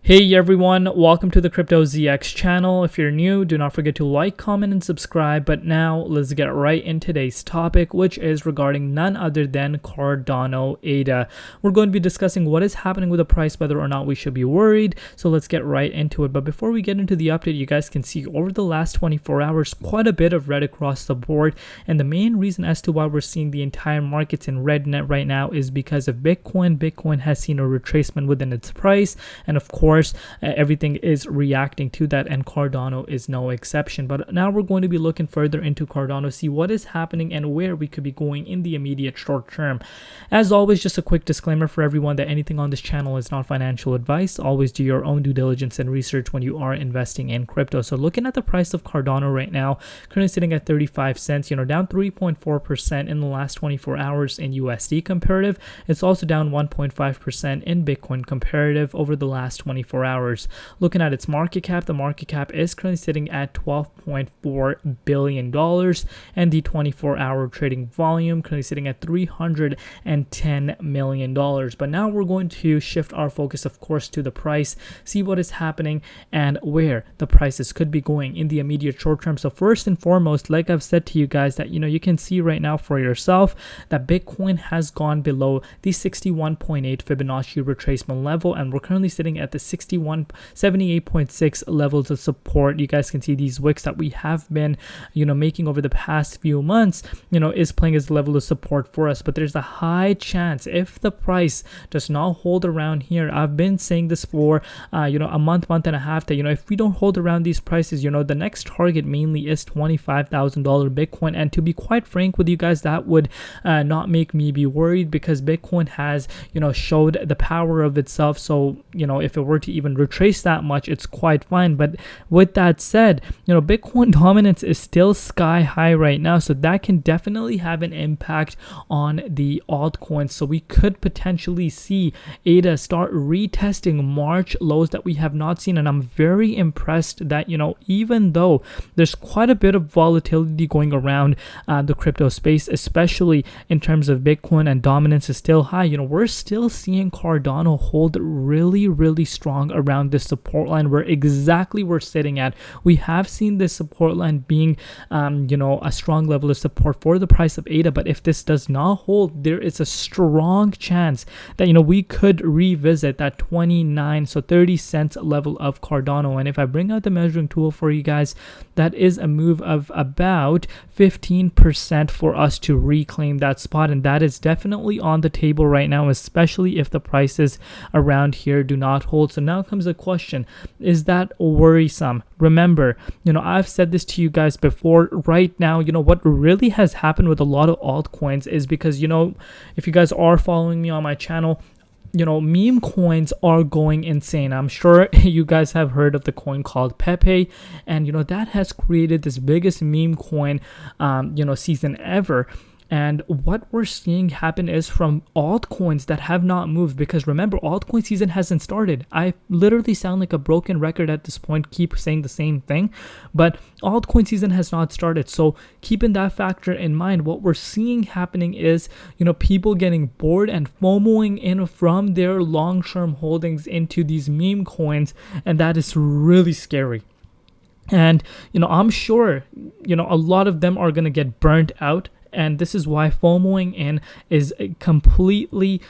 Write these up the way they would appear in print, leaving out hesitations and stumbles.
Hey everyone, welcome to the Crypto ZX channel. If you're new, do not forget to like, comment, and subscribe. But now let's get right into today's topic, which is regarding none other than Cardano ADA. We're going to be discussing what is happening with the price, whether or not we should be worried. So let's get right into it. But before we get into the update, you guys can see over the last 24 hours, quite a bit of red across the board. And the main reason as to why we're seeing the entire markets in red net right now is because of Bitcoin. Bitcoin has seen a retracement within its price. And of course, everything is reacting to that, and Cardano is no exception. But now we're going to be looking further into Cardano, see what is happening and where we could be going in the immediate short term. As always, just a quick disclaimer for everyone that anything on this channel is not financial advice. Always do your own due diligence and research when you are investing in crypto. So looking at the price of Cardano right now, currently sitting at 35 cents, down 3.4% in the last 24 hours in USD comparative. It's also down 1.5% in Bitcoin comparative over the last 24 hours. Looking at its market cap, the market cap is currently sitting at $12.4 billion, and the 24-hour trading volume currently sitting at $310 million. But now we're going to shift our focus, of course, to the price, see what is happening and where the prices could be going in the immediate short term. So first and foremost, like I've said to you guys, that you can see right now for yourself that Bitcoin has gone below the 61.8 Fibonacci retracement level, and we're currently sitting at the 78.6 levels of support. You guys can see these wicks that we have been making over the past few months is playing as a level of support for us. But there's a high chance, if the price does not hold around here, I've been saying this for a month and a half, that if we don't hold around these prices, the next target mainly is $25,000 Bitcoin. And to be quite frank with you guys, that would not make me be worried, because Bitcoin has showed the power of itself. So if it were to even retrace that much, it's quite fine. But with that said, Bitcoin dominance is still sky high right now, so that can definitely have an impact on the altcoins. So we could potentially see ADA start retesting March lows that we have not seen. And I'm very impressed that even though there's quite a bit of volatility going around the crypto space, especially in terms of Bitcoin, and dominance is still high, we're still seeing Cardano hold really strong around this support line where exactly we're sitting at. We have seen this support line being a strong level of support for the price of ADA. But if this does not hold, there is a strong chance that we could revisit that 30 cents level of Cardano. And if I bring out the measuring tool for you guys, that is a move of about 15% for us to reclaim that spot, and that is definitely on the table right now, especially if the prices around here do not hold. So now comes the question, is that worrisome? Remember, I've said this to you guys before. Right now, what really has happened with a lot of altcoins is because, if you guys are following me on my channel, meme coins are going insane. I'm sure you guys have heard of the coin called Pepe, and that has created this biggest meme coin season ever. And what we're seeing happen is from altcoins that have not moved, because remember, altcoin season hasn't started. I literally sound like a broken record at this point, keep saying the same thing, but altcoin season has not started. So keeping that factor in mind, what we're seeing happening is, people getting bored and FOMOing in from their long-term holdings into these meme coins, and that is really scary. And, I'm sure, a lot of them are going to get burnt out. And this is why FOMOing in is completely,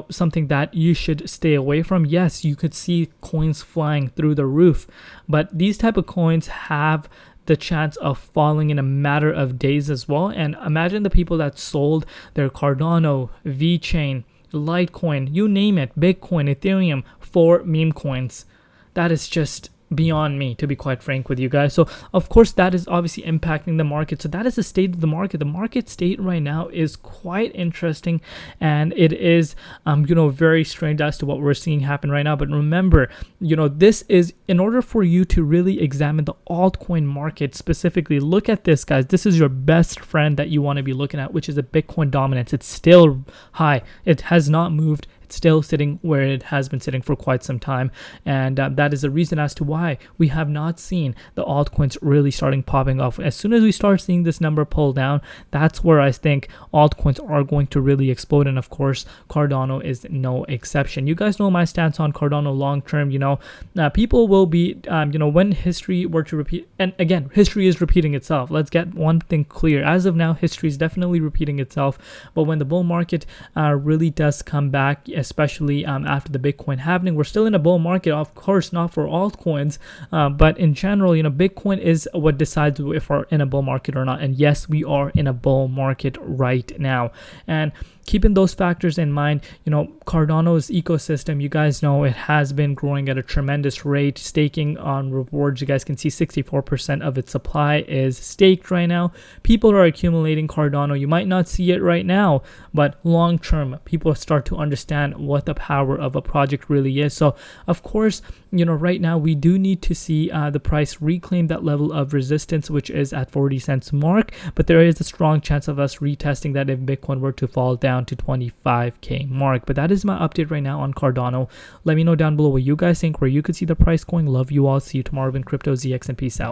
something that you should stay away from. Yes, you could see coins flying through the roof, but these type of coins have the chance of falling in a matter of days as well. And imagine the people that sold their Cardano, VeChain, Litecoin, you name it, Bitcoin, Ethereum for meme coins. That is just beyond me, to be quite frank with you guys. So of course that is obviously impacting the market. So that is the state of the market. The market state right now is quite interesting, and it is very strange as to what we're seeing happen right now. But remember, this is in order for you to really examine the altcoin market specifically. Look at this, guys. This is your best friend that you want to be looking at, which is a Bitcoin dominance. It's still high. It has not moved. still sitting where it has been sitting for quite some time, and that is the reason as to why we have not seen the altcoins really starting popping off. As soon as we start seeing this number pull down, that's where I think altcoins are going to really explode, and of course Cardano is no exception. You guys know my stance on Cardano long term. People will be when history were to repeat, and again, history is repeating itself. Let's get one thing clear. As of now, history is definitely repeating itself, but when the bull market really does come back, especially after the Bitcoin halving, we're still in a bull market, of course not for altcoins, but in general, Bitcoin is what decides if we're in a bull market or not. And yes, we are in a bull market right now, and keeping those factors in mind, Cardano's ecosystem, you guys know it has been growing at a tremendous rate, staking on rewards. You guys can see 64% of its supply is staked right now. People are accumulating Cardano. You might not see it right now, but long term, people start to understand what the power of a project really is. So of course, right now we do need to see the price reclaim that level of resistance, which is at 40 cents mark, but there is a strong chance of us retesting that if Bitcoin were to fall down to 25k mark. But that is my update right now on Cardano. Let me know down below what you guys think, where you could see the price going. Love you all. See you tomorrow in Crypto ZX, and peace out.